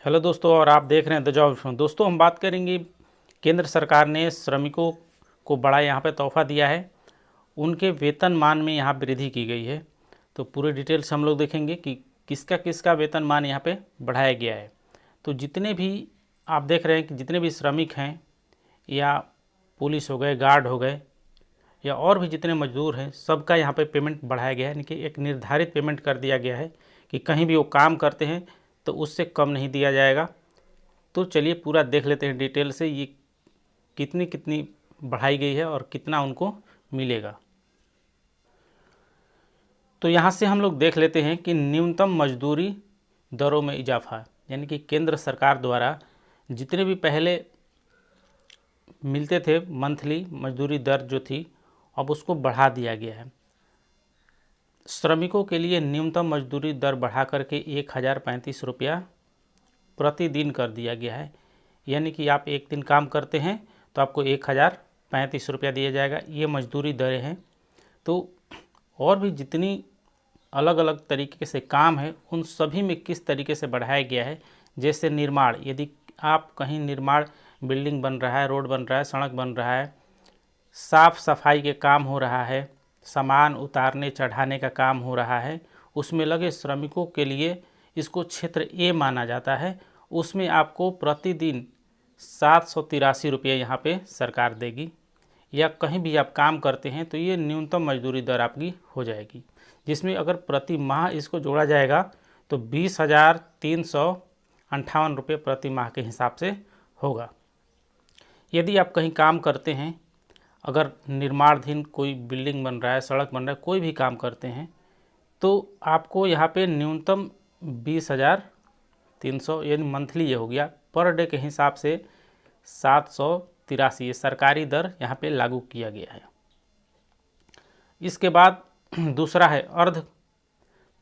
Hello दोस्तों, और आप देख रहे हैं द जॉब शो। दोस्तों, हम बात करेंगे केंद्र सरकार ने श्रमिकों को बड़ा यहाँ पे तोहफा दिया है। उनके वेतनमान में यहाँ वृद्धि की गई है। तो पूरे डिटेल से हम लोग देखेंगे कि किसका किसका वेतनमान यहाँ पे बढ़ाया गया है। तो जितने भी आप देख रहे हैं कि जितने भी श्रमिक हैं, या पुलिस हो गए, गार्ड हो गए, या और भी जितने मजदूर हैं, सबका यहाँ पे पेमेंट बढ़ाया गया है। यानी कि एक निर्धारित पेमेंट कर दिया गया है कि कहीं भी वो काम करते हैं तो उससे कम नहीं दिया जाएगा। तो चलिए पूरा देख लेते हैं डिटेल से, ये कितनी कितनी बढ़ाई गई है और कितना उनको मिलेगा। तो यहाँ से हम लोग देख लेते हैं कि न्यूनतम मजदूरी दरों में इजाफा, यानी कि केंद्र सरकार द्वारा जितने भी पहले मिलते थे मंथली मजदूरी दर जो थी, अब उसको बढ़ा दिया गया है। श्रमिकों के लिए न्यूनतम मजदूरी दर बढ़ा करके 1035 रुपया प्रतिदिन कर दिया गया है। यानी कि आप एक दिन काम करते हैं तो आपको 1035 रुपया दिया जाएगा। ये मजदूरी दरें हैं। तो और भी जितनी अलग अलग तरीके से काम है, उन सभी में किस तरीके से बढ़ाया गया है। जैसे निर्माण, यदि आप कहीं निर्माण, बिल्डिंग बन रहा है, रोड बन रहा है, सड़क बन रहा है, साफ़ सफाई के काम हो रहा है, सामान उतारने चढ़ाने का काम हो रहा है, उसमें लगे श्रमिकों के लिए इसको क्षेत्र ए माना जाता है। उसमें आपको प्रतिदिन 783 रुपये यहाँ पे सरकार देगी। या कहीं भी आप काम करते हैं तो ये न्यूनतम मजदूरी दर आपकी हो जाएगी, जिसमें अगर प्रति माह इसको जोड़ा जाएगा तो 20,358 रुपये प्रति माह के हिसाब से होगा। यदि आप कहीं काम करते हैं, अगर निर्माणाधीन कोई बिल्डिंग बन रहा है, सड़क बन रहा है, कोई भी काम करते हैं, तो आपको यहाँ पे न्यूनतम 20,300 यानी मंथली ये हो गया, पर डे के हिसाब से 783 ये सरकारी दर यहाँ पे लागू किया गया है। इसके बाद दूसरा है अर्ध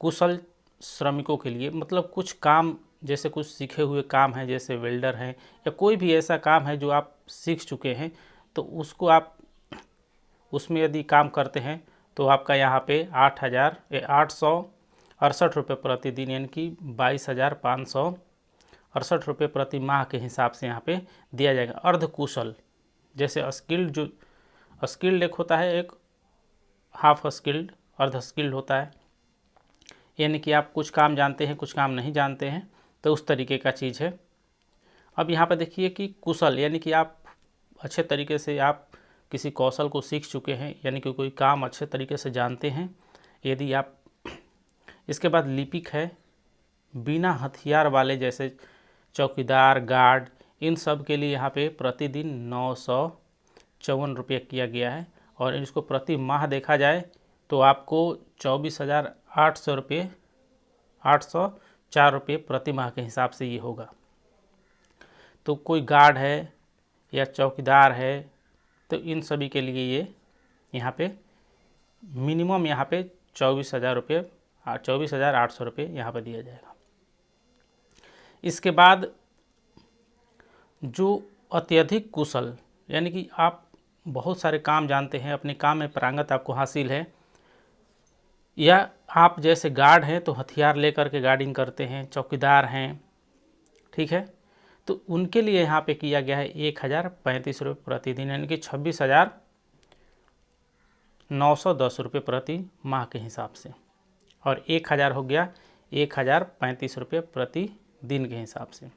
कुशल श्रमिकों के लिए, मतलब कुछ काम, जैसे कुछ सीखे हुए काम है, जैसे वेल्डर हैं, या कोई भी ऐसा काम है जो आप सीख चुके हैं, तो उसको आप उसमें यदि काम करते हैं तो आपका यहाँ पे 8,868 रुपये प्रतिदिन, यानी कि 22,568 रुपये प्रति माह के हिसाब से यहाँ पे दिया जाएगा। अर्धकुशल, जैसे स्किल्ड, जो स्किल्ड एक होता है, एक हाफ स्किल्ड, अर्ध स्किल्ड होता है, यानी कि आप कुछ काम जानते हैं, कुछ काम नहीं जानते हैं, तो उस तरीके का चीज़ है। अब यहाँ पे देखिए कि कुशल, यानी कि आप अच्छे तरीके से आप किसी कौशल को सीख चुके हैं, यानी कि कोई काम अच्छे तरीके से जानते हैं, यदि आप। इसके बाद लिपिक है, बिना हथियार वाले, जैसे चौकीदार, गार्ड, इन सब के लिए यहाँ पे प्रतिदिन 954 रुपये किया गया है। और इसको प्रति माह देखा जाए तो आपको 24,800 रुपये, 804 रुपये प्रति माह के हिसाब से ये होगा। तो कोई गार्ड है या चौकीदार है, तो इन सभी के लिए ये यहाँ पे मिनिमम यहाँ पे 24,000 रुपये, 24,800 रुपये यहाँ पे दिया जाएगा। इसके बाद जो अत्यधिक कुशल, यानी कि आप बहुत सारे काम जानते हैं, अपने काम में पारंगत आपको हासिल है, या आप जैसे गार्ड हैं तो हथियार लेकर के गार्डिंग करते हैं, चौकीदार हैं, ठीक है, तो उनके लिए यहाँ पे किया गया है 1,035 रुपये प्रतिदिन, यानी कि 26,910 रुपये प्रति माह के हिसाब से। और 1,000 हो गया 1,035 रुपये प्रति दिन के हिसाब से।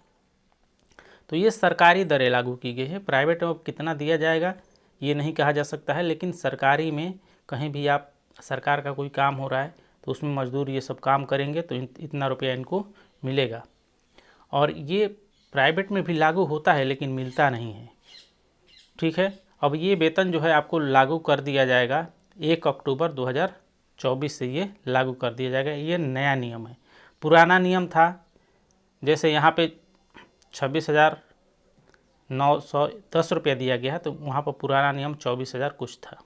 तो ये सरकारी दरें लागू की गई है। प्राइवेट में कितना दिया जाएगा ये नहीं कहा जा सकता है, लेकिन सरकारी में कहीं भी आप, सरकार का कोई काम हो रहा है तो उसमें मजदूर ये सब काम करेंगे तो इतना रुपया इनको मिलेगा। और ये प्राइवेट में भी लागू होता है लेकिन मिलता नहीं है, ठीक है। अब ये वेतन जो है आपको लागू कर दिया जाएगा 1 अक्टूबर 2024 से, ये लागू कर दिया जाएगा। ये नया नियम है। पुराना नियम था, जैसे यहाँ पे 26,910 रुपया दिया गया है, तो वहाँ पर पुराना नियम 24,000 कुछ था।